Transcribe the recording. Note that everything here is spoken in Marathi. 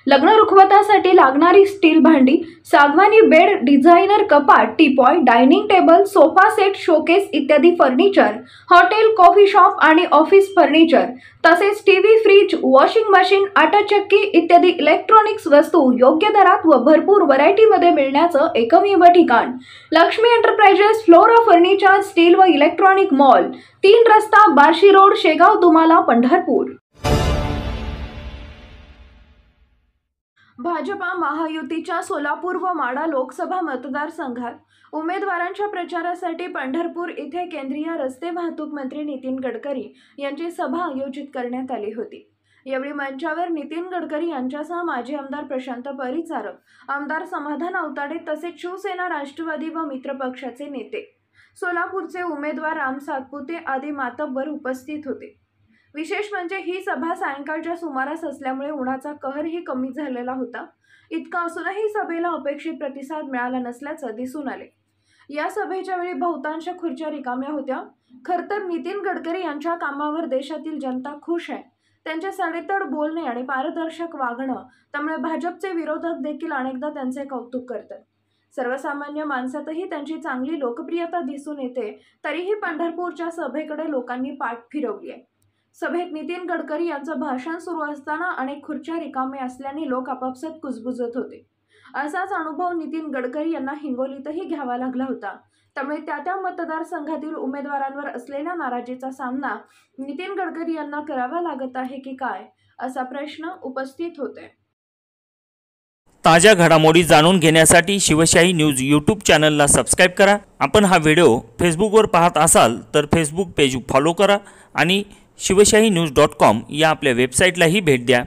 लग्न रुखवतासाठी लागणारी स्टील भांडी, सागवानी बेड, डिझायनर कपाट, teapoy, dining table, sofa set, showcase इत्यादी फर्निचर, हॉटेल, कॉफी शॉप आणि ऑफिस फर्निचर, तसेच टीव्ही, फ्रीज, वॉशिंग मशीन, आटा चक्की इत्यादी इलेक्ट्रॉनिक्स वस्तू योग्य दरात व भरपूर व्हरायटीमध्ये मिळण्याचं एकमेव ठिकाण Lakshmi enterprises flora furniture steel व इलेक्ट्रॉनिक मॉल, 3 रस्ता, बार्शी रोड, शेगाव दुमाला, पंढरपूर। भाजपा महायुतीच्या सोलापूर व माढा लोकसभा मतदारसंघात उमेदवारांच्या प्रचारासाठी पंढरपूर येथे केंद्रीय रस्ते वाहतूक मंत्री नितीन गडकरी यांची सभा आयोजित करण्यात आली होती। यावेळी मंचावर नितीन गडकरी यांच्यासह माजी आमदार प्रशांत परिचारक, आमदार समाधान अवताडे तसेच शिवसेना, राष्ट्रवादी व मित्र पक्षाचे नेते, सोलापूरचे उमेदवार राम सातपुते आदी मातब्बर उपस्थित होते। विशेष म्हणजे ही सभा सायंकाळच्या सुमारास असल्यामुळे उन्हाचा कहरही कमी झालेला होता। इतका असूनही सभेला अपेक्षित प्रतिसाद मिळाला नसल्याचं दिसून आले। या सभेच्या वेळी बहुतांश खुर्च्या रिकाम्या होत्या। खरतर नितीन गडकरी यांच्या कामावर देशातील जनता खुश आहे। त्यांचे सडेतोड बोलणे आणि पारदर्शक वागणं त्यामुळे भाजपचे विरोधक देखील अनेकदा त्यांचे कौतुक करतात। सर्वसामान्य माणसातही त्यांची चांगली लोकप्रियता दिसून येते। तरीही पंढरपूरच्या सभेकडे लोकांनी पाठ फिरवली आहे। सभेत नितीन गडकरी यांचं भाषण सुरू असताना अनेक खुर्च्या रिकाम्या असल्याने लोक आपापसात कुजबुजत होते। असाच अनुभव नितीन गडकरी यांना हिंगोलीतही घ्यावा लागला होता। त्यामुळे त्या मतदारसंघातील उमेदवारांवर असलेल्या नाराजीचा सामना नितीन गडकरी यांना करावा लागत आहे की काय, असा प्रश्न उपस्थित होते। ताज्या घडामोडी जाणून घेण्यासाठी शिवशाही न्यूज यूट्यूब चॅनलला सबस्क्राइब करा। आपण हा व्हिडिओ फेसबुकवर पाहत असाल तर फेसबुक पेज फॉलो करा आणि शिवशाही न्यूज.com या आपल्या वेबसाईटलाही भेट द्या।